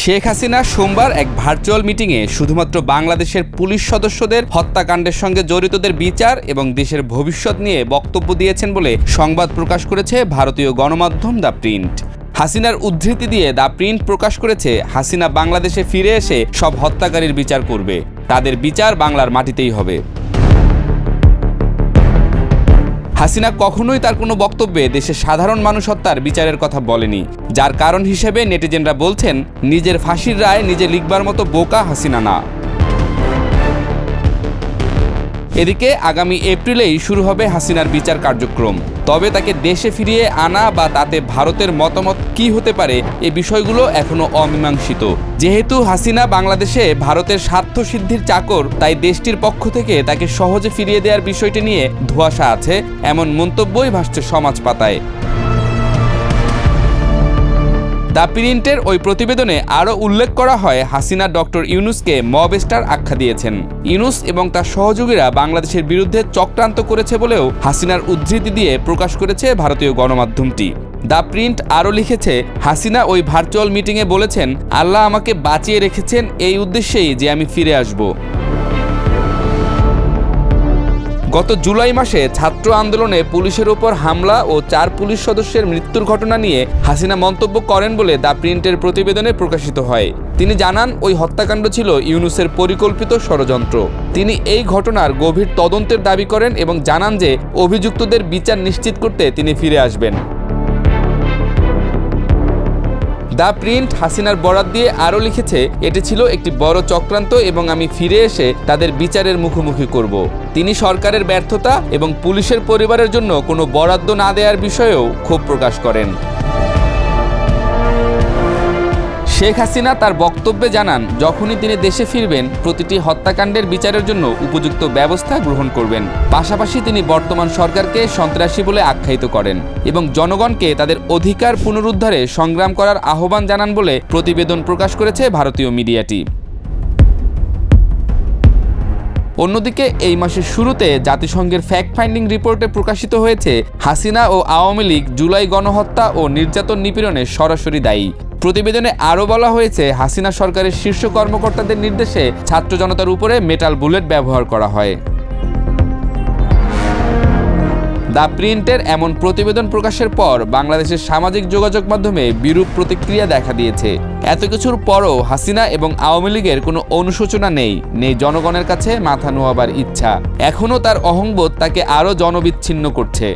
শেখ হাসিনা সোমবার এক ভার্চুয়াল মিটিংয়ে শুধুমাত্র বাংলাদেশের পুলিশ সদস্যদের হত্যাকাণ্ডের সঙ্গে জড়িতদের বিচার এবং দেশের ভবিষ্যৎ নিয়ে বক্তব্য দিয়েছেন বলে সংবাদ প্রকাশ করেছে ভারতীয় গণমাধ্যম দ্য প্রিন্ট। হাসিনার উদ্ধৃতি দিয়ে দ্য প্রিন্ট প্রকাশ করেছে, হাসিনা বাংলাদেশে ফিরে এসে সব হত্যাকারীর বিচার করবে, তাদের বিচার বাংলার মাটিতেই হবে। হাসিনা কখনোই তার কোনো বক্তব্যে দেশের সাধারণ মানুষ হত্যার বিচারের কথা বলেনি, যার কারণ হিসেবে নেটিজেনরা বলছেন নিজের ফাঁসির রায় নিজে লিখবার মতো বোকা হাসিনা না। এদিকে আগামী এপ্রিলেই শুরু হবে হাসিনার বিচার কার্যক্রম। তবে তাকে দেশে ফিরিয়ে আনা বা তাতে ভারতের মতামত কী হতে পারে, এ বিষয়গুলো এখনও অমীমাংসিত। যেহেতু হাসিনা বাংলাদেশে ভারতের স্বার্থ সিদ্ধির চাকর, তাই দেশটির পক্ষ থেকে তাকে সহজে ফিরিয়ে দেওয়ার বিষয়টি নিয়ে ধোঁয়াশা আছে, এমন মন্তব্যই ভাসছে সমাজ পাতায়। দ্য প্রিন্টের ওই প্রতিবেদনে আরও উল্লেখ করা হয়, হাসিনা ডক্টর ইউনূসকে মব স্টার আখ্যা দিয়েছেন। ইউনূস এবং তার সহযোগীরা বাংলাদেশের বিরুদ্ধে চক্রান্ত করেছে বলেও হাসিনার উদ্ধৃতি দিয়ে প্রকাশ করেছে ভারতীয় গণমাধ্যমটি। দ্য প্রিন্ট আরও লিখেছে, হাসিনা ওই ভার্চুয়াল মিটিংয়ে বলেছেন, আল্লাহ আমাকে বাঁচিয়ে রেখেছেন এই উদ্দেশ্যেই যে আমি ফিরে আসব। গত জুলাই মাসে ছাত্র আন্দোলনে পুলিশের ওপর হামলা ও 4 পুলিশ সদস্যের মৃত্যুর ঘটনা নিয়ে হাসিনা মন্তব্য করেন বলে দ্য প্রিন্টের প্রতিবেদনে প্রকাশিত হয়। তিনি জানান, ওই হত্যাকাণ্ড ছিল ইউনূসের পরিকল্পিত ষড়যন্ত্র। তিনি এই ঘটনার গভীর তদন্তের দাবি করেন এবং জানান যে অভিযুক্তদের বিচার নিশ্চিত করতে তিনি ফিরে আসবেন। দ্য প্রিন্ট হাসিনার বরাত দিয়ে আরও লিখেছে, এটি ছিল একটি বড় চক্রান্ত এবং আমি ফিরে এসে তাদের বিচারের মুখোমুখি করব। তিনি সরকারের ব্যর্থতা এবং পুলিশের পরিবারের জন্য কোনো বরাদ্দ না দেওয়ার বিষয়েও ক্ষোভ প্রকাশ করেন। শেখ হাসিনা তার বক্তব্যে জানান, যখনই তিনি দেশে ফিরবেন প্রতিটি হত্যাকাণ্ডের বিচারের জন্য উপযুক্ত ব্যবস্থা গ্রহণ করবেন। পাশাপাশি তিনি বর্তমান সরকারকে সন্ত্রাসী বলে আখ্যায়িত করেন এবং জনগণকে তাদের অধিকার পুনরুদ্ধারে সংগ্রাম করার আহ্বান জানান বলে প্রতিবেদন প্রকাশ করেছে ভারতীয় মিডিয়াটি। অন্যদিকে এই মাসের শুরুতে জাতিসংঘের ফ্যাক্ট ফাইন্ডিং রিপোর্টে প্রকাশিত হয়েছে, হাসিনা ও আওয়ামী লীগ জুলাই গণহত্যা ও নির্যাতন নিপীড়নে সরাসরি দায়ী। প্রতিবেদনে আরও বলা হয়েছে, হাসিনা সরকারের শীর্ষ কর্মকর্তাদের নির্দেশে ছাত্র জনতার উপরে মেটাল বুলেট ব্যবহার করা হয়। দ্য প্রিন্টের এমন প্রতিবেদন প্রকাশের পর বাংলাদেশের সামাজিক যোগাযোগ মাধ্যমে বিরূপ প্রতিক্রিয়া দেখা দিয়েছে। এত কিছুর পরও হাসিনা এবং আওয়ামী লীগের কোনো অনুশোচনা নেই জনগণের কাছে মাথা নোয়াবার ইচ্ছা। এখনও তার অহংবোধ তাকে আরও জনবিচ্ছিন্ন করছে।